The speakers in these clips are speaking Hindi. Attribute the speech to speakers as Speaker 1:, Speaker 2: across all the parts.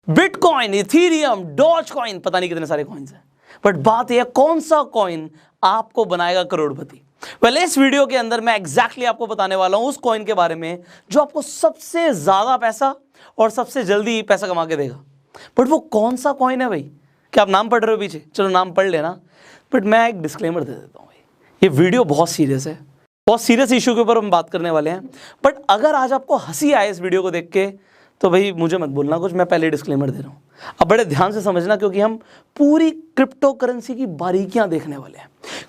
Speaker 1: बिटकॉइन, इथीरियम, डॉज कॉइन, पता नहीं कितने सारे कॉइन्स हैं, बट बात यह कौन सा कॉइन आपको बनाएगा करोड़पति। पहले इस वीडियो के अंदर मैं एग्जैक्टली आपको बताने वाला हूं उस कॉइन के बारे में जो आपको सबसे ज्यादा पैसा और सबसे जल्दी पैसा कमा के देगा। बट वो कौन सा कॉइन है भाई? क्या आप नाम पढ़ रहे हो पीछे? चलो नाम पढ़ लेना, बट मैं एक डिस्क्लेमर दे देता हूँ भाई, ये वीडियो बहुत सीरियस है, बहुत सीरियस इशू के ऊपर हम बात करने वाले हैं। बट अगर आज आपको हंसी आए इस वीडियो को देख के तो भाई मुझे मत बोलना कुछ, मैं पहले डिस्क्लेमर दे रहा हूँ। अब बड़े ध्यान से समझना क्योंकि हम पूरी क्रिप्टो करेंसी की बारीकियां देखने वाले हैं।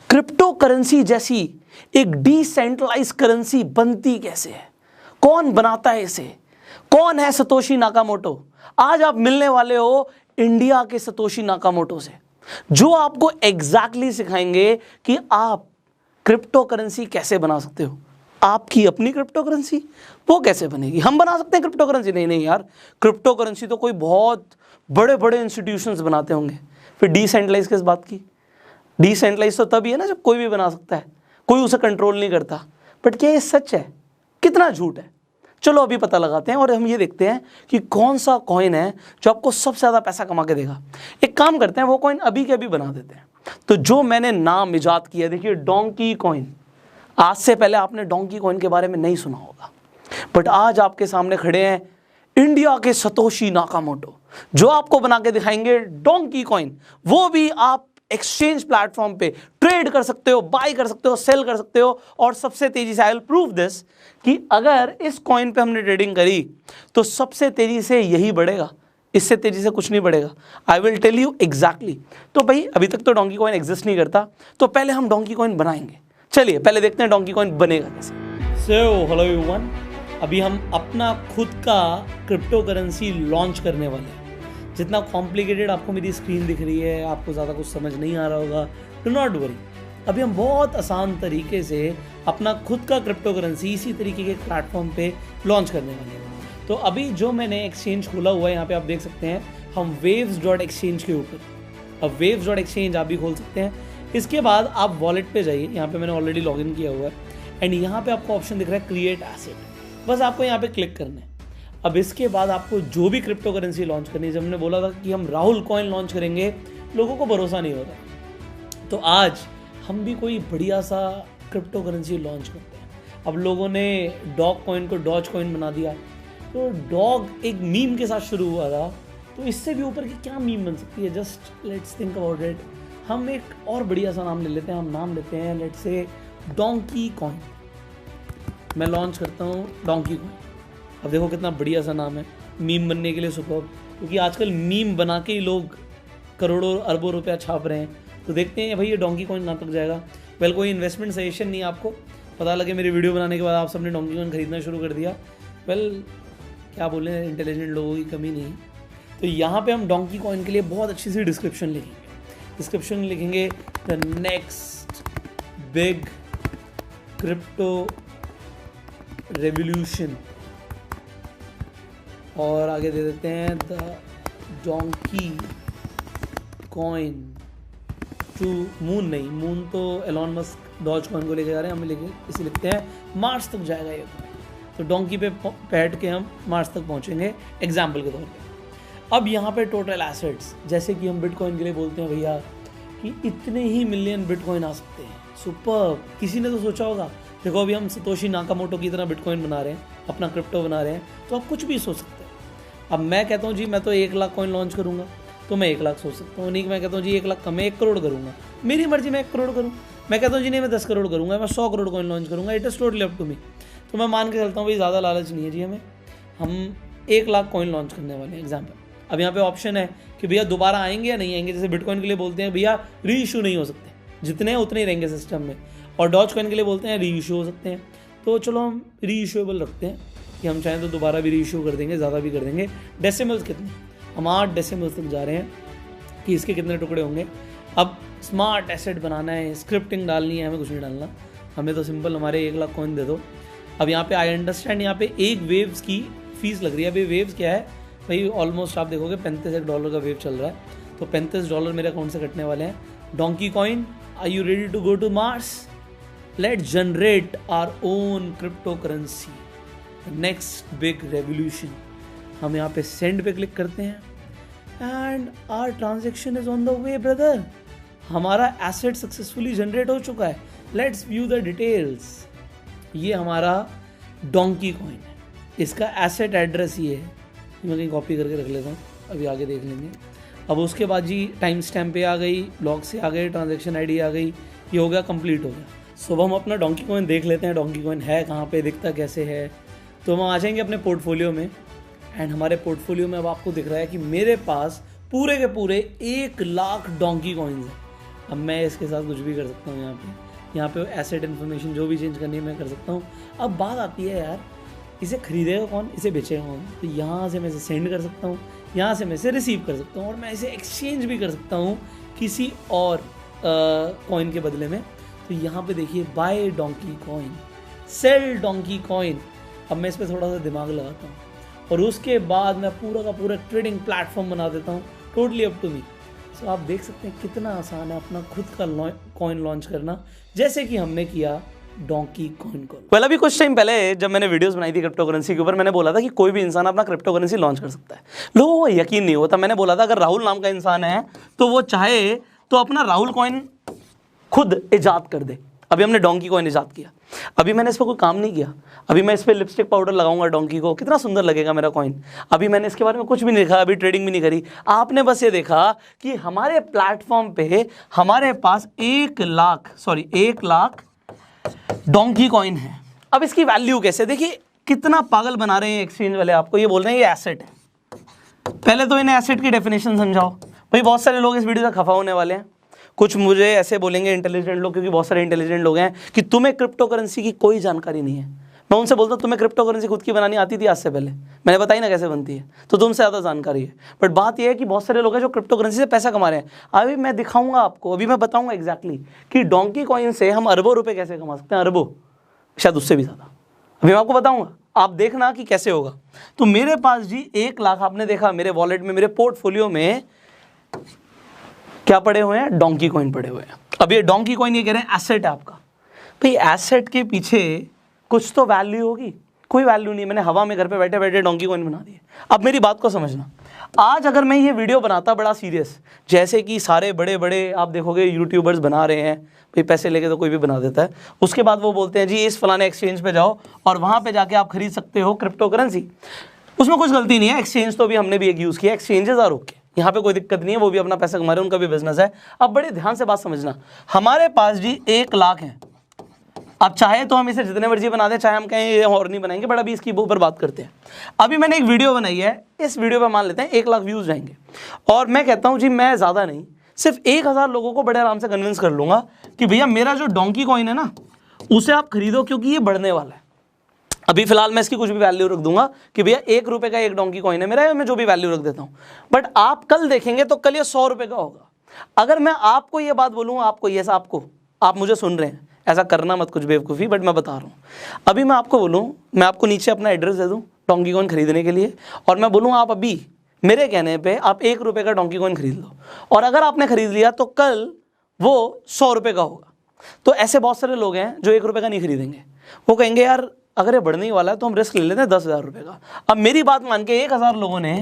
Speaker 1: क्रिप्टो करेंसी जैसी एक डिसेंट्रलाइज करेंसी बनती कैसे है, कौन बनाता है इसे, कौन है सतोशी नाकामोटो। आज आप मिलने वाले हो इंडिया के सतोशी नाकामोटो से, जो आपको एग्जैक्टली सिखाएंगे कि आप क्रिप्टो करेंसी कैसे बना सकते हो। आपकी अपनी क्रिप्टो करेंसी वो कैसे बनेगी? हम बना सकते हैं क्रिप्टो करेंसी? नहीं यार, क्रिप्टो करेंसी तो कोई बहुत बड़े बड़े इंस्टीट्यूशंस बनाते होंगे। फिर डिसेंट्रलाइज किस बात की? डिसेंट्रलाइज तो तभी है ना जब कोई भी बना सकता है, कोई उसे कंट्रोल नहीं करता। बट क्या ये सच है? कितना झूठ है? चलो अभी पता लगाते हैं और हम ये देखते हैं कि कौन सा कॉइन है जो आपको सबसे ज़्यादा पैसा कमा के देगा। एक काम करते हैं, वो कॉइन अभी के अभी बना देते हैं। तो जो मैंने नाम इजाद किया, देखिए डोंकी कॉइन। आज से पहले आपने डोंकी कॉइन के बारे में नहीं सुना होगा, बट आज आपके सामने खड़े हैं इंडिया के सतोशी नाकामोटो, जो आपको बना के दिखाएंगे डोंकी कॉइन। वो भी आप एक्सचेंज प्लेटफॉर्म पे ट्रेड कर सकते हो, बाय कर सकते हो, सेल कर सकते हो। और सबसे तेजी से आई विल प्रूव दिस कि अगर इस कॉइन पे हमने ट्रेडिंग करी तो सबसे तेजी से यही बढ़ेगा, इससे तेजी से कुछ नहीं बढ़ेगा। I will tell you exactly. तो भाई अभी तक तो डोंकी कॉइन एग्जिस्ट नहीं करता, तो पहले हम डोंकी कॉइन बनाएंगे। चलिए पहले देखते हैं डोंकी कॉइन बनेगा कैसे। सो हेलो एवरीवन, अभी हम अपना खुद का क्रिप्टो करेंसी लॉन्च करने वाले हैं। जितना कॉम्प्लिकेटेड आपको मेरी स्क्रीन दिख रही है, आपको ज़्यादा कुछ समझ नहीं आ रहा होगा, डू नॉट वरी। अभी हम बहुत आसान तरीके से अपना खुद का क्रिप्टो करेंसी इसी तरीके के प्लेटफॉर्म पे लॉन्च करने वाले हैं। तो अभी जो मैंने एक्सचेंज खोला हुआ है, यहाँ पे आप देख सकते हैं, हम waves.exchange के ऊपर। अब waves.exchange आप भी खोल सकते हैं। इसके बाद आप वॉलेट पे जाइए, यहाँ पे मैंने ऑलरेडी लॉगिन किया हुआ है एंड यहाँ पे आपको ऑप्शन दिख रहा है क्रिएट एसेट। बस आपको यहाँ पे क्लिक करना है। अब इसके बाद आपको जो भी क्रिप्टो करेंसी लॉन्च करनी है, जब हमने बोला था कि हम राहुल कॉइन लॉन्च करेंगे, लोगों को भरोसा नहीं होता, तो आज हम भी कोई बढ़िया सा क्रिप्टो करेंसी लॉन्च करते हैं। अब लोगों ने डॉग कॉइन को डॉज कॉइन बना दिया, तो डॉग एक मीम के साथ शुरू हुआ था, तो इससे भी ऊपर की क्या मीम बन सकती है? Just let's think about it. हम एक और बढ़िया सा नाम ले लेते हैं। हम नाम लेते हैं लेट्स से डोंकी कॉइन। मैं लॉन्च करता हूँ डोंकी कॉइन। अब देखो कितना बढ़िया सा नाम है, मीम बनने के लिए सुपर, क्योंकि आजकल मीम बना के ही लोग करोड़ों अरबों रुपया छाप रहे हैं। तो देखते हैं भाई ये डोंकी कॉइन कहाँ तक जाएगा। वेल कोई इन्वेस्टमेंट सजेशन नहीं, आपको पता लगे मेरी वीडियो बनाने के बाद आप सबने डोंकी कॉइन खरीदना शुरू कर दिया। वेल क्या बोले, इंटेलिजेंट लोगों की कमी नहीं। तो यहाँ पे हम डोंकी कॉइन के लिए बहुत अच्छी सी डिस्क्रिप्शन लिखेंगे। डिस्क्रिप्शन लिखेंगे the next big crypto revolution, और आगे दे देते हैं the donkey coin to moon. नहीं, मून तो एलॉन मस्क डॉज कॉइन को लेके जा रहे हैं, हम इसे लिखते हैं मार्स तक जाएगा ये। तो डोंकी पे बैठ के हम मार्स तक पहुंचेंगे एग्जाम्पल के तौर पे। अब यहाँ पे टोटल एसेट्स, जैसे कि हम बिटकॉइन के लिए बोलते हैं भैया कि इतने ही मिलियन बिटकॉइन आ सकते हैं। सुपर, किसी ने तो सोचा होगा। देखो अभी हम सतोशी नाकामोटो की तरह बिटकॉइन बना रहे हैं, अपना क्रिप्टो बना रहे हैं, तो आप कुछ भी सोच सकते हैं। अब मैं कहता हूँ जी मैं तो 1 लाख कॉइन लॉन्च करूँगा, तो मैं 1 लाख सोच सकता हूँ। नहीं मैं कहता हूँ जी 1 लाख का मैं 1 करोड़ करूँगा, मेरी मर्जी, मैं 1 करोड़ करूँ। मैं कहता हूँ जी नहीं मैं 10 करोड़ करूँगा, मैं 100 करोड़ कॉइन लॉन्च करूँगा, it is totally up to me. तो मैं मान के चलता हूँ भाई ज़्यादा लालच नहीं है जी हमें, हम 1 लाख कॉइन लॉन्च करने वाले हैं एग्जाम्पल। अब यहाँ पे ऑप्शन है कि भैया दोबारा आएंगे या नहीं आएंगे। जैसे बिटकॉइन के लिए बोलते हैं भैया री इशू नहीं हो सकते, जितने हैं उतने ही रहेंगे सिस्टम में, और डॉज कॉइन के लिए बोलते हैं री इशू हो सकते हैं। तो चलो हम री इशूएबल रखते हैं कि हम चाहें तो दोबारा भी री इशू कर देंगे, ज़्यादा भी कर देंगे। डेसिमल्स कितने? हम 8 डेसिमल्स तक जा रहे हैं कि इसके कितने टुकड़े होंगे। अब स्मार्ट एसेट बनाना है, स्क्रिप्टिंग डालनी है, हमें कुछ नहीं डालना, हमें तो सिंपल हमारे 1 लाख कॉइन दे दो। अब यहाँ पे आई अंडरस्टैंड, यहाँ पे एक वेव्स की फीस लग रही है। अभी वेव्स क्या है भाई, ऑलमोस्ट आप देखोगे $35 का वेव चल रहा है, तो $35 मेरे अकाउंट से कटने वाले हैं। Donkey coin, are you ready to go to Mars? Let's generate our own crypto currency, next big revolution. हम यहाँ पे सेंड पे क्लिक करते हैं and our transaction is on the way brother. हमारा एसेट सक्सेसफुली जनरेट हो चुका है। Let's view the details. ये हमारा डोंकी कॉइन है, इसका एसेट एड्रेस ये है, मैं कहीं कॉपी करके रख लेता हूँ, अभी आगे देख लेंगे। अब उसके बाद जी टाइम स्टैम्प पे आ गई, ब्लॉक से आ गए, ट्रांजेक्शन आईडी आ गई, ये हो गया, कंप्लीट हो गया। सो हम अपना डोंकी कॉइन देख लेते हैं, डोंकी कॉइन है कहाँ पे, दिखता कैसे है। तो हम आ जाएंगे अपने पोर्टफोलियो में एंड हमारे पोर्टफोलियो में अब आपको दिख रहा है कि मेरे पास पूरे के पूरे 1 लाख डोंकी कॉइन्स हैं। अब मैं इसके साथ कुछ भी कर सकता हूँ, यहाँ पे एसेट इन्फॉर्मेशन जो भी चेंज करनी है मैं कर सकता हूँ। अब बात आती है यार, इसे खरीदेगा कौन, इसे बेचेगा कौन। तो यहाँ से मैं इसे सेंड कर सकता हूँ, यहाँ से मैं इसे रिसीव कर सकता हूँ और मैं इसे एक्सचेंज भी कर सकता हूँ किसी और कॉइन के बदले में। तो यहाँ पे देखिए buy donkey coin, sell donkey coin. अब मैं इस पर थोड़ा सा दिमाग लगाता हूँ और उसके बाद मैं पूरा का पूरा ट्रेडिंग प्लेटफॉर्म बना देता हूँ, टोटली अप टू मी। सो आप देख सकते हैं कितना आसान है अपना खुद का कॉइन लॉन्च करना, जैसे कि हमने किया डोंकी कॉइन को। वेल अभी कुछ टाइम पहले जब मैंने वीडियोस बनाई थी क्रिप्टो करेंसी के ऊपर, मैंने बोला था कि कोई भी इंसान अपना क्रिप्टो करेंसी लॉन्च कर सकता है। लोगों को यकीन नहीं होता। मैंने बोला था अगर राहुल नाम का इंसान है तो वो चाहे तो अपना राहुल कॉइन खुद इजाद कर दे। अभी हमने डोंकी कॉइन इजाद किया, अभी मैंने इस पर कोई काम नहीं किया। अभी मैं इस पर लिपस्टिक पाउडर लगाऊंगा डोंकी को, कितना सुंदर लगेगा मेरा कॉइन। अभी मैंने इसके बारे में कुछ भी नहीं लिखा, अभी ट्रेडिंग भी नहीं करी। आपने बस ये देखा कि हमारे प्लेटफॉर्म पे हमारे पास 1 लाख डोंकी कॉइन है। अब इसकी वैल्यू कैसे, देखिए कितना पागल बना रहे हैं एक्सचेंज वाले। आपको ये बोल रहे हैं ये एसेट है। पहले तो इन्हें एसेट की डेफिनेशन समझाओ। भाई बहुत सारे लोग इस वीडियो से खफा होने वाले हैं। कुछ मुझे ऐसे बोलेंगे इंटेलिजेंट लोग, क्योंकि बहुत सारे इंटेलिजेंट लोग हैं, कि तुम्हें क्रिप्टो करेंसी की कोई जानकारी नहीं है। मैं उनसे बोलता हूँ तुम्हें क्रिप्टो करेंसी खुद की बनानी आती थी आज से पहले, मैंने बताई ना कैसे बनती है, तो तुमसे ज़्यादा जानकारी है। बट बात यह है कि बहुत सारे लोग हैं जो क्रिप्टो करेंसी से पैसा कमा रहे हैं। अभी मैं दिखाऊंगा आपको, अभी मैं बताऊंगा एग्जैक्टली कि डोंकी कॉइन से हम अरबों रुपए कैसे कमा सकते हैं, अरबों, शायद उससे भी ज़्यादा। अभी मैं आपको बताऊंगा, आप देखना कि कैसे होगा। तो मेरे पास जी 1 लाख, आपने देखा मेरे वॉलेट में, मेरे पोर्टफोलियो में क्या पड़े हुए हैं, डोंकी कॉइन पड़े हुए हैं। अब ये डोंकी कॉइन ये कह रहे हैं एसेट है आपका। भाई एसेट के पीछे कुछ तो वैल्यू होगी, कोई वैल्यू नहीं। मैंने हवा में घर पे बैठे बैठे डोंकी कॉइन बना दिए। अब मेरी बात को समझना, आज अगर मैं ये वीडियो बनाता बड़ा सीरियस, जैसे कि सारे बड़े बड़े आप देखोगे यूट्यूबर्स बना रहे हैं, भाई पैसे लेके तो कोई भी बना देता है, उसके बाद वो बोलते हैं जी इस फलाने एक्सचेंज पे जाओ और वहाँ पे जाके आप खरीद सकते हो क्रिप्टो करेंसी। उसमें कुछ गलती नहीं है, एक्सचेंज तो भी हमने भी एक यूज़ किया, एक्सचेंजेस आर ओके, यहाँ पे कोई दिक्कत नहीं है, वो भी अपना पैसा कमा रहे हैं, उनका भी बिजनेस है। अब बड़े ध्यान से बात समझना, हमारे पास जी 1 लाख है। अब चाहे तो हम इसे जितने मर्जी बना दें, चाहे हम कहें ये और नहीं बनाएंगे, बट अभी इसकी ऊपर बात करते हैं। अभी मैंने एक वीडियो बनाई है, इस वीडियो पे मान लेते हैं 1 लाख व्यूज जाएंगे, और मैं कहता हूँ जी मैं ज़्यादा नहीं, सिर्फ 1000 लोगों को बड़े आराम से कन्विंस कर लूँगा कि भैया मेरा जो डोंकी कॉइन है ना, उसे आप खरीदो क्योंकि ये बढ़ने वाला है। अभी फिलहाल मैं इसकी कुछ भी वैल्यू रख दूंगा कि भैया 1 रुपये का 1 डोंकी कॉइन है मेरा, मैं जो भी वैल्यू रख देता हूँ। बट आप कल देखेंगे तो कल ये 100 रुपये का होगा। अगर मैं आपको ये बात बोलूँ, आपको ये आपको, आप मुझे सुन रहे हैं, ऐसा करना मत कुछ बेवकूफ़ी, बट मैं बता रहा हूँ। अभी मैं आपको बोलूँ, मैं आपको नीचे अपना एड्रेस दे दूँ डोंकी कॉइन खरीदने के लिए, और मैं बोलूँ आप अभी मेरे कहने पे आप 1 रुपये का डोंकी कॉइन खरीद लो, और अगर आपने खरीद लिया तो कल वो 100 रुपये का होगा। तो ऐसे बहुत सारे लोग हैं जो 1 रुपये का नहीं खरीदेंगे, वो कहेंगे यार अगर ये बढ़ने ही वाला है तो हम रिस्क ले लेते हैं 10,000 रुपये का। अब मेरी बात मान के 1000 लोगों ने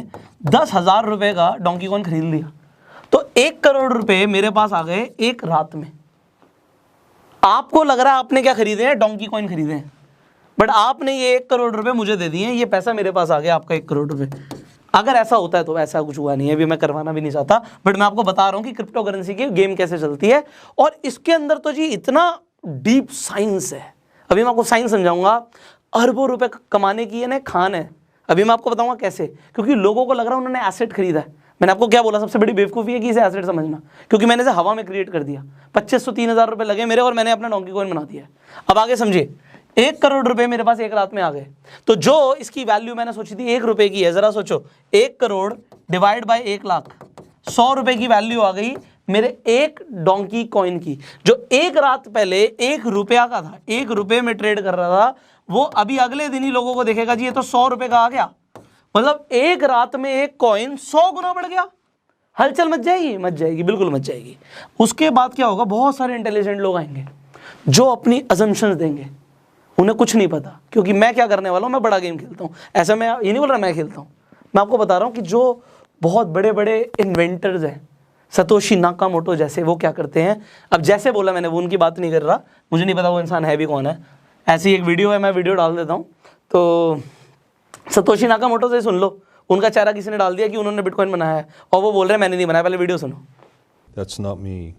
Speaker 1: 10,000 रुपये का डोंकी कॉइन खरीद लिया, तो 1 करोड़ रुपए मेरे पास आ गए एक रात में। आपको लग रहा है आपने क्या खरीदे हैं, डोंकी कॉइन खरीदे हैं, बट आपने ये 1 करोड़ रुपए मुझे दे दिए, ये पैसा मेरे पास आ गया, आपका 1 करोड़ रुपए। अगर ऐसा होता है तो ऐसा कुछ हुआ नहीं है, अभी मैं करवाना भी नहीं चाहता, बट मैं आपको बता रहा हूं कि क्रिप्टो करेंसी की गेम कैसे चलती है, और इसके अंदर तो जी इतना डीप साइंस है। अभी मैं आपको साइंस समझाऊंगा। अरबों रुपए कमाने की ये ना खान है। अभी मैं आपको बताऊंगा कैसे, क्योंकि लोगों को लग रहा है उन्होंने एसेट खरीदा है। मैंने आपको क्या बोला, सबसे बड़ी बेवकूफ़ी है कि इसे एसेट समझना, क्योंकि मैंने इसे हवा में क्रिएट कर दिया। 2500-3000 रुपये लगे मेरे, और मैंने अपना डोंकी कॉइन बना दिया। अब आगे समझिए, 1 करोड़ रुपए मेरे पास एक रात में आ गए, तो जो इसकी वैल्यू मैंने सोची थी 1 रुपये की है, जरा सोचो 1 करोड़ डिवाइड बाय 1 लाख, 100 रुपये की वैल्यू आ गई मेरे 1 डोंकी कॉइन की, जो एक रात पहले 1 रुपया का था, 1 रुपये में ट्रेड कर रहा था, वो अभी अगले दिन ही लोगों को देखेगा जी ये तो 100 रुपये का आ गया। मतलब एक रात में एक कॉइन 100 गुना बढ़ गया। हलचल मच जाएगी, मच जाएगी, बिल्कुल मच जाएगी। उसके बाद क्या होगा, बहुत सारे इंटेलिजेंट लोग आएंगे जो अपनी अजम्पशंस देंगे, उन्हें कुछ नहीं पता, क्योंकि मैं क्या करने वाला हूँ, मैं बड़ा गेम खेलता हूँ। ऐसा मैं ये नहीं बोल रहा मैं खेलता हूँ, मैं आपको बता रहा हूँ कि जो बहुत बड़े बड़े इन्वेंटर्स हैं, सतोशी नाकामोटो जैसे, वो क्या करते हैं, अब जैसे बोला मैंने वो उनकी बात नहीं कर रहा, मुझे नहीं पता वो इंसान है भी कौन है, ऐसी एक वीडियो है, मैं वीडियो डाल देता हूँ, तो सतोशी नाकामोटो से सुन लो, उनका चेहरा किसी ने डाल दिया कि उन्होंने बिटकॉइन बनाया है और वो बोल रहे हैं मैंने नहीं बनाया, पहले वीडियो सुनो।
Speaker 2: That's not me.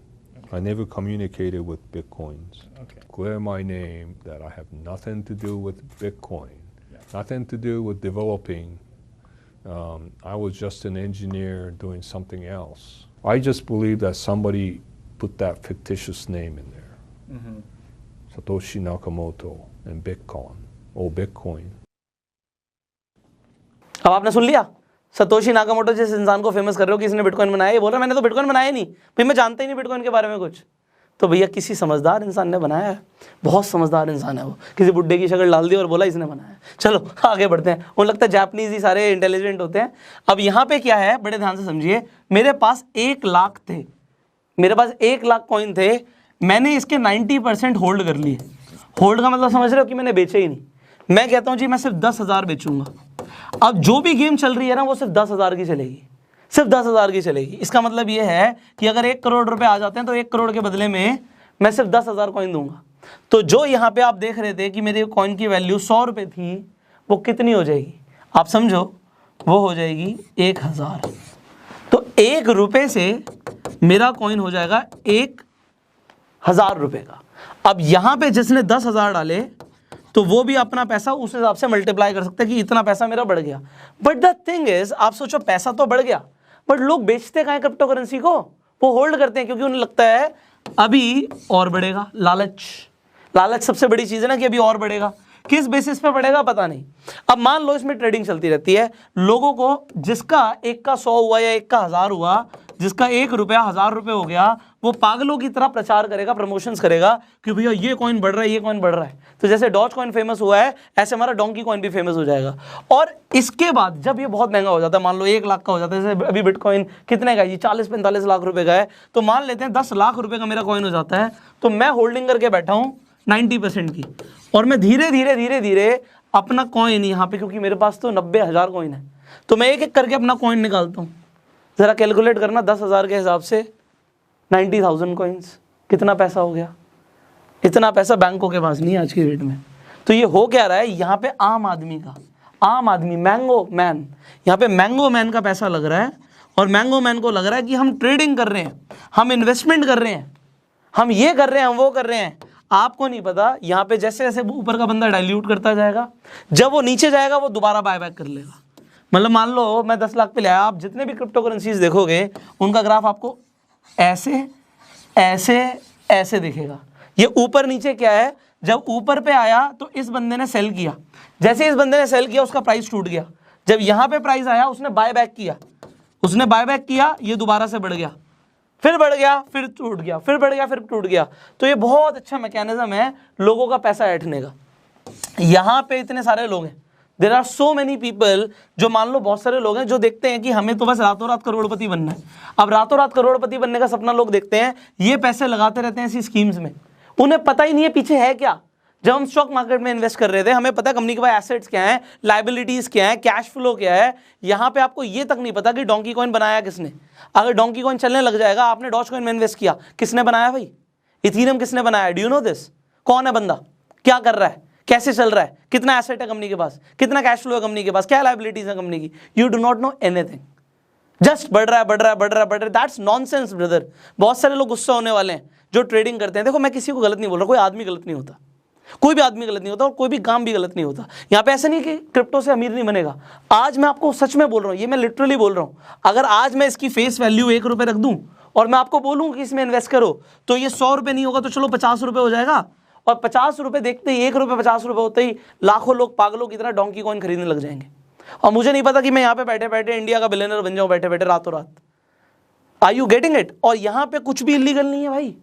Speaker 2: I never communicated with Bitcoins.
Speaker 3: Okay.
Speaker 2: Clear my name that I have nothing to do with Bitcoin, nothing to do with developing. I was just an engineer doing something else. I just believe that somebody put that fictitious name in there.
Speaker 3: Mm-hmm.
Speaker 2: Satoshi Nakamoto and Bitcoin, or Bitcoin.
Speaker 1: अब आपने सुन लिया, सतोशी नाकामोटो जिस इंसान को फेमस कर रहे हो कि इसने बिटकॉइन बनाया, ये बोल रहा है मैंने तो बिटकॉइन बनाया नहीं भाई, मैं जानता ही नहीं बिटकॉइन के बारे में कुछ। तो भैया किसी समझदार इंसान ने बनाया है, बहुत समझदार इंसान है वो, किसी बुड्ढे की शक्ल डाल दी और बोला इसने बनाया है। चलो आगे बढ़ते हैं, उन्हें लगता है जापानीज ही सारे इंटेलिजेंट होते हैं। अब यहाँ पे क्या है, बड़े ध्यान से समझिए, मेरे पास 1 लाख थे, मेरे पास 1 लाख कॉइन थे, मैंने इसके 90% होल्ड कर लिए। होल्ड का मतलब समझ रहे हो कि मैंने बेचे ही नहीं। मैं कहता हूँ जी मैं सिर्फ 10,000 बेचूंगा। अब जो भी गेम चल रही है ना वो सिर्फ 10,000 की चलेगी, सिर्फ 10,000 की चलेगी। इसका मतलब ये है कि अगर 1 करोड़ रुपए आ जाते हैं तो 1 करोड़ के बदले में मैं सिर्फ 10,000 कॉइन दूंगा। तो जो यहाँ पे आप देख रहे थे कि मेरे कॉइन की वैल्यू 100 रुपये थी, वो कितनी हो जाएगी आप समझो, वो हो जाएगी 1,000। तो 1 रुपये से मेरा कॉइन हो जाएगा 1,000 रुपये का। अब यहाँ पे जिसने 10,000 डाले तो वो भी अपना पैसा उस हिसाब से मल्टीप्लाई कर सकते हैं कि इतना पैसा मेरा बढ़ गया। बट द थिंग इज, आप सोचो पैसा तो बढ़ गया, बट लोग बेचते कहाँ हैं क्रिप्टो करेंसी को, वो होल्ड करते हैं क्योंकि उन्हें लगता है अभी और बढ़ेगा। लालच, लालच सबसे बड़ी चीज है ना कि अभी और बढ़ेगा। किस बेसिस पे बढ़ेगा पता नहीं। अब मान लो इसमें ट्रेडिंग चलती रहती है, लोगों को जिसका 1 का 100 हुआ या 1 का 1000 हुआ, जिसका 1 रुपया 1000 रुपये हो गया, वो पागलों की तरह प्रचार करेगा, प्रमोशंस करेगा कि भैया ये कॉइन बढ़ रहा है, ये कॉइन बढ़ रहा है। तो जैसे डॉज कॉइन फेमस हुआ है, ऐसे हमारा डोंकी कॉइन भी फेमस हो जाएगा। और इसके बाद जब ये बहुत महंगा हो जाता है, मान लो 1 लाख का हो जाता है, जैसे अभी बिटकॉइन कितने का है, ये 40-45 लाख रुपए का है, तो मान लेते हैं 10 लाख रुपए का मेरा कॉइन हो जाता है, तो मैं होल्डिंग करके बैठा हूँ 90% की, और मैं धीरे धीरे धीरे धीरे अपना कॉइन यहाँ पे, क्योंकि मेरे पास तो 90,000 कॉइन है, तो मैं एक एक करके अपना कॉइन निकालता हूँ। ज़रा कैलकुलेट करना, 10,000 के हिसाब से 90,000 कॉइन्स, कितना पैसा हो गया। इतना पैसा बैंकों के पास नहीं है आज की डेट में। तो ये हो क्या रहा है, यहाँ पे आम आदमी का, आम आदमी मैंगो मैन, यहाँ पे मैंगो मैन का पैसा लग रहा है, और मैंगो मैन को लग रहा है कि हम ट्रेडिंग कर रहे हैं, हम इन्वेस्टमेंट कर रहे हैं, हम ये कर रहे हैं, हम वो कर रहे हैं। आपको नहीं पता यहाँ पे जैसे जैसे ऊपर का बंदा डाइल्यूट करता जाएगा, जब वो नीचे जाएगा वो दोबारा बाय बैक कर लेगा। मतलब मान लो मैं 10 लाख पे लाया, आप जितने भी क्रिप्टो करेंसीज देखोगे उनका ग्राफ आपको ऐसे ऐसे ऐसे दिखेगा। ये ऊपर नीचे क्या है, जब ऊपर पे आया तो इस बंदे ने सेल किया, जैसे इस बंदे ने सेल किया उसका प्राइस टूट गया, जब यहाँ पे प्राइस आया उसने बाय बैक किया, उसने बाय बैक किया, ये दोबारा से बढ़ गया, फिर बढ़ गया, फिर टूट गया, फिर बढ़ गया, फिर टूट गया। तो ये बहुत अच्छा मैकेनिज्म है लोगों का पैसा ऐंठने का। यहाँ पे इतने सारे लोग हैं, there are so many people, जो मान लो बहुत सारे लोग हैं जो देखते हैं कि हमें तो बस रातों रात करोड़पति बनना है। अब रातों रात करोड़पति बनने का सपना लोग देखते हैं, ये पैसे लगाते रहते हैं ऐसी स्कीम्स में, उन्हें पता ही नहीं है पीछे है क्या। जब हम स्टॉक मार्केट में इन्वेस्ट कर रहे थे, हमें पता है कंपनी के पास एसेट्स क्या है, लायबिलिटीज क्या है, कैश फ्लो क्या है। यहाँ पे आपको ये तक नहीं पता कि डोंकी कॉइन बनाया किसने। अगर डोंकी कॉइन चलने लग जाएगा, आपने डॉज कॉइन में इन्वेस्ट किया, किसने बनाया भाई, इथीरियम किसने बनाया, डू यू नो दिस, कौन है बंदा, क्या कर रहा है, कैसे चल रहा है, कितना एसेट है कंपनी के पास, कितना कैश फ्लो है कंपनी के पास, क्या लायबिलिटीज है कंपनी की, you do not know anything. Just बढ़ रहा है, बढ़ रहा है, बढ़ रहा है, बढ़ रहा है। That's nonsense brother. बहुत सारे लोग गुस्सा होने वाले हैं जो ट्रेडिंग करते हैं। देखो मैं किसी को गलत नहीं बोल रहा, कोई आदमी गलत नहीं होता, कोई भी आदमी गलत नहीं होता, और कोई भी काम भी गलत नहीं होता। यहाँ पे ऐसा नहीं कि क्रिप्टो से अमीर नहीं बनेगा। आज मैं आपको सच में बोल रहा हूँ, ये मैं लिटरली बोल रहा हूँ, अगर आज मैं इसकी फेस वैल्यू 1 रुपये रख दूँ और मैं आपको बोलूँ कि इसमें इन्वेस्ट करो, तो ये 100 रुपये नहीं होगा तो चलो 50 रुपये हो जाएगा, और 50 रुपये देखते ही 1 रुपये 50 रुपये होते ही लाखों लोग पागलों की तरह डोंकी कॉइन खरीदने लग जाएंगे। और मुझे नहीं पता कि मैं यहाँ पे बैठे बैठे इंडिया का बिलियनर बन जाऊँ बैठे बैठे रातों रात। Are you getting it? और यहाँ पे कुछ भी इलीगल नहीं है भाई,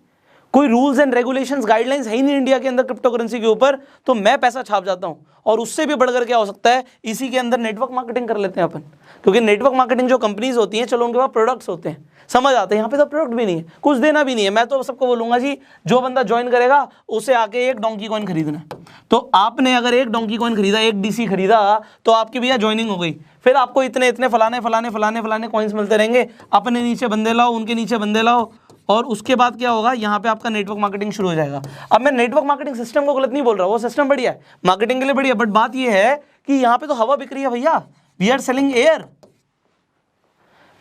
Speaker 1: कोई रूल्स एंड रेगुलेशंस गाइडलाइंस है ही नहीं इंडिया के अंदर क्रिप्टो करेंसी के ऊपर, तो मैं पैसा छाप जाता हूं। और उससे भी बढ़कर क्या हो सकता है, इसी के अंदर नेटवर्क मार्केटिंग कर लेते हैं अपन, क्योंकि नेटवर्क मार्केटिंग जो कंपनीज होती हैं, चलो उनके पास प्रोडक्ट्स होते हैं, समझ आते हैं, यहाँ पे तो प्रोडक्ट भी नहीं है, कुछ देना भी नहीं है। मैं तो सबको बोलूंगा जी, जो बंदा ज्वाइन करेगा उसे आके एक डोंकी कॉइन खरीदना है। तो आपने अगर एक डोंकी कॉइन खरीदा, एक डीसी खरीदा, तो आपकी भैया ज्वाइनिंग हो गई। फिर आपको इतने इतने फलाने कॉइन्स मिलते रहेंगे, अपने नीचे बंदे लाओ, उनके नीचे बंदे लाओ, और उसके बाद क्या होगा, यहाँ पे आपका नेटवर्क मार्केटिंग शुरू हो जाएगा। अब मैं नेटवर्क मार्केटिंग सिस्टम को गलत नहीं बोल रहा, वो सिस्टम बढ़िया है, मार्केटिंग के लिए बढ़िया, बट बात ये है कि यहाँ पे तो हवा बिक रही है भैया, वी आर सेलिंग एयर।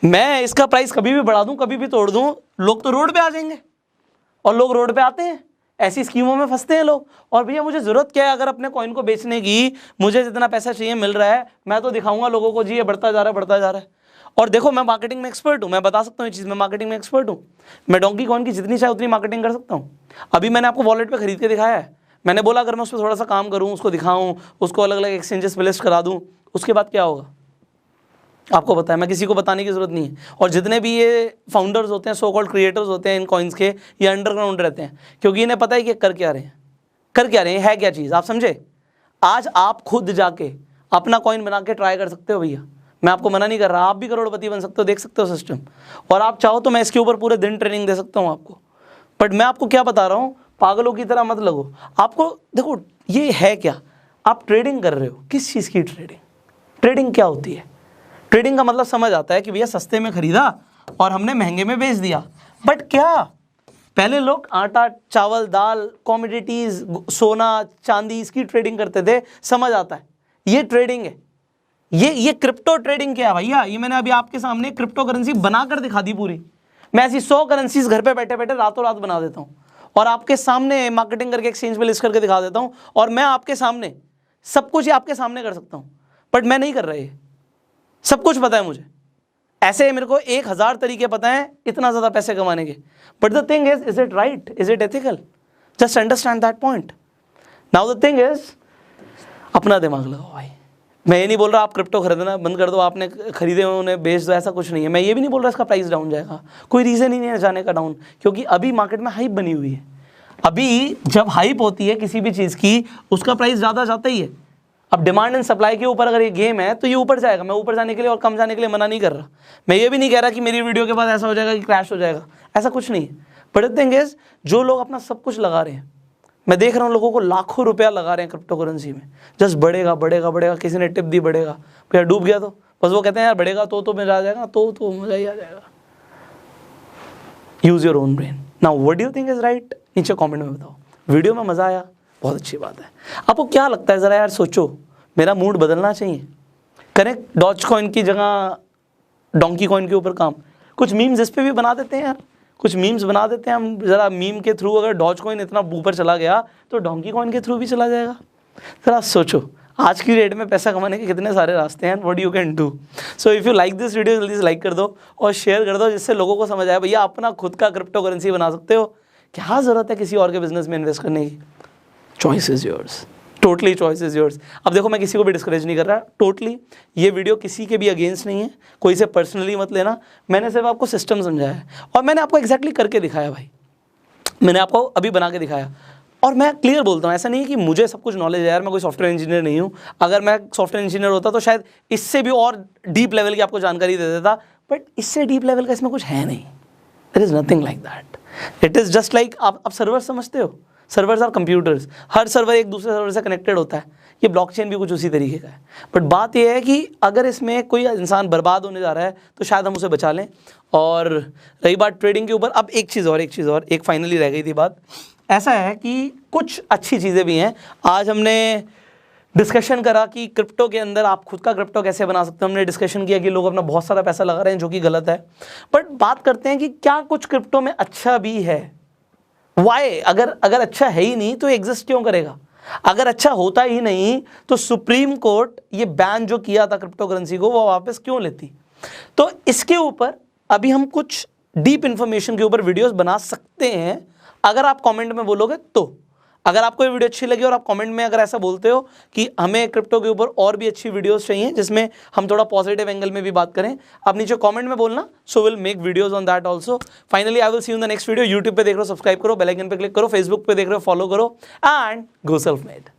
Speaker 1: मैं इसका प्राइस कभी भी बढ़ा दूं, कभी भी तोड़ दूं, लोग तो रोड पे आ जाएंगे, और लोग रोड पे आते हैं, ऐसी स्कीमों में फंसते हैं लोग। और भैया मुझे जरूरत क्या है, अगर अपने कॉइन को बेचने की, मुझे जितना पैसा चाहिए मिल रहा है, मैं तो दिखाऊंगा लोगों को जी ये बढ़ता जा रहा है, बढ़ता जा रहा है। और देखो मैं मार्केटिंग में एक्सपर्ट हूं, मैं बता सकता हूं ये चीज़, मैं मार्केटिंग में एक्सपर्ट हूं, मैं डोंकी कॉइन की जितनी चाहे उतनी मार्केटिंग कर सकता हूं। अभी मैंने आपको वॉलेट पे खरीद के दिखाया है, मैंने बोला अगर मैं उस पर थोड़ा सा काम करूं, उसको दिखाऊं, उसको अलग अलग एक्सचेंजेस पे लिस्ट करा दूं, उसके बाद क्या होगा आपको पता है, मैं किसी को बताने की जरूरत नहीं है। और जितने भी ये फाउंडर्स होते हैं, सो कॉल्ड क्रिएटर्स होते हैं इन कॉइन्स के, ये अंडरग्राउंड रहते हैं, क्योंकि इन्हें पता है कि कर क्या रहे हैं, कर क्या रहे हैं, है क्या चीज़, आप समझे। आज आप खुद जाके अपना कॉइन बना के ट्राई कर सकते हो भैया, मैं आपको मना नहीं कर रहा, आप भी करोड़पति बन सकते हो, देख सकते हो सिस्टम। और आप चाहो तो मैं इसके ऊपर पूरे दिन ट्रेनिंग दे सकता हूँ आपको, बट मैं आपको क्या बता रहा हूँ, पागलों की तरह मत लगो। आपको देखो ये है क्या, आप ट्रेडिंग कर रहे हो, किस चीज़ की ट्रेडिंग, ट्रेडिंग क्या होती है। ट्रेडिंग का मतलब समझ आता है कि भैया सस्ते में खरीदा और हमने महंगे में बेच दिया, बट क्या पहले लोग आटा चावल दाल कॉमोडिटीज सोना चांदी इसकी ट्रेडिंग करते थे, समझ आता है, ये ट्रेडिंग है। ये क्रिप्टो ट्रेडिंग क्या है भैया, ये मैंने अभी आपके सामने क्रिप्टो करेंसी बनाकर दिखा दी पूरी। मैं ऐसी 100 करेंसीज घर पे बैठे बैठे रातों रात बना देता हूँ, और आपके सामने मार्केटिंग करके एक्सचेंज पे लिस्ट करके दिखा देता हूँ, और मैं आपके सामने सब कुछ ही आपके सामने कर सकता हूँ, बट मैं नहीं कर रहा, ये सब कुछ पता है मुझे। ऐसे मेरे को 1000 तरीके पता है इतना ज़्यादा पैसे कमाने के, but the thing is it right, is it ethical, just understand that point. Now the thing is अपना दिमाग लगाओ भाई। मैं ये नहीं बोल रहा आप क्रिप्टो खरीदना बंद कर दो, आपने खरीदे हो उन्हें बेच दो, ऐसा कुछ नहीं है। मैं ये भी नहीं बोल रहा इसका प्राइस डाउन जाएगा, कोई रीज़न ही नहीं है जाने का डाउन, क्योंकि अभी मार्केट में हाइप बनी हुई है। अभी जब हाइप होती है किसी भी चीज़ की, उसका प्राइस ज़्यादा जाता ही है। अब डिमांड एंड सप्लाई के ऊपर अगर ये गेम है तो ये ऊपर जाएगा। मैं ऊपर जाने के लिए और कम जाने के लिए मना नहीं कर रहा, मैं ये भी नहीं कह रहा कि मेरी वीडियो के बाद ऐसा हो जाएगा कि क्रैश हो जाएगा, ऐसा कुछ नहीं है। बट द थिंग इज जो लोग अपना सब कुछ लगा रहे हैं, मैं देख रहा हूँ लोगों को लाखों रुपया लगा रहे हैं क्रिप्टो करेंसी में, जस्ट बढ़ेगा बढ़ेगा बढ़ेगा, किसी ने टिप दी बढ़ेगा, फिर डूब गया तो बस वो कहते हैं यार बढ़ेगा तो मजा आ जाएगा, तो मजा ही आ जाएगा। Use your own brain. Now what do you think is right, नीचे कमेंट में बताओ। वीडियो में मजा आया, बहुत अच्छी बात है। आपको क्या लगता है ज़रा यार सोचो, मेरा मूड बदलना चाहिए, करें डॉज कॉइन की जगह डोंकी कॉइन के ऊपर काम, कुछ मीम्स इस पे भी बना देते हैं यार, कुछ मीम्स बना देते हैं हम ज़रा, मीम के थ्रू अगर डॉज कॉइन इतना ऊपर चला गया तो डोंकी कॉइन के थ्रू भी चला जाएगा। ज़रा सोचो, आज की डेट में पैसा कमाने के कितने सारे रास्ते हैं, what you can do. So if you like this video जल्दी से लाइक कर दो और शेयर कर दो, जिससे लोगों को समझ आए भैया अपना खुद का क्रिप्टो करेंसी बना सकते हो, क्या ज़रूरत है किसी और के बिजनेस में इन्वेस्ट करने की। Choice is yours, totally choice is yours. अब देखो मैं किसी को भी डिस्करेज नहीं कर रहा, टोटली ये वीडियो किसी के भी अगेंस्ट नहीं है, कोई से पर्सनली मत लेना, मैंने सिर्फ आपको सिस्टम समझाया है और मैंने आपको एग्जैक्टली करके दिखाया भाई, मैंने आपको अभी बना के दिखाया। और मैं क्लियर बोलता हूँ, ऐसा नहीं है कि मुझे सब कुछ नॉलेज है यार, मैं कोई सॉफ्टवेयर इंजीनियर नहीं हूँ। अगर मैं सॉफ्टवेयर इंजीनियर होता तो शायद इससे भी और डीप लेवल की आपको जानकारी दे देता, बट इससे डीप लेवल का इसमें कुछ है नहीं। There is nothing like that, it is just like आप सर्वर समझते हो, सर्वर्स आर कंप्यूटर्स, हर सर्वर एक दूसरे सर्वर से कनेक्टेड होता है, ये ब्लॉकचेन भी कुछ उसी तरीके का है। बट बात यह है कि अगर इसमें कोई इंसान बर्बाद होने जा रहा है तो शायद हम उसे बचा लें। और रही बात ट्रेडिंग के ऊपर, अब एक चीज़ और एक फाइनली रह गई थी बात, ऐसा है कि कुछ अच्छी चीज़ें भी हैं। आज हमने डिस्कशन करा कि क्रिप्टो के अंदर आप खुद का क्रिप्टो कैसे बना सकते हो, हमने डिस्कशन किया कि लोग अपना बहुत सारा पैसा लगा रहे हैं जो कि गलत है। बट बात करते हैं कि क्या कुछ क्रिप्टो में अच्छा भी है, वाई, अगर अच्छा है ही नहीं तो एग्जिस्ट क्यों करेगा। अगर अच्छा होता ही नहीं तो सुप्रीम कोर्ट ये बैन जो किया था क्रिप्टो करेंसी को वो वापस क्यों लेती। तो इसके ऊपर अभी हम कुछ डीप इंफॉर्मेशन के ऊपर वीडियोस बना सकते हैं, अगर आप कमेंट में बोलोगे तो। अगर आपको ये वीडियो अच्छी लगी और आप कमेंट में अगर ऐसा बोलते हो कि हमें क्रिप्टो के ऊपर और भी अच्छी वीडियोस चाहिए जिसमें हम थोड़ा पॉजिटिव एंगल में भी बात करें, आप नीचे कमेंट में बोलना, so will make videos on that also. Finally I will see you in the next video. YouTube पे देख रहे हो सब्सक्राइब करो, बेल आइकन पे क्लिक करो, फेसबुक पे देख रहे हो फॉलो करो एंड गो सेल्फ मेड।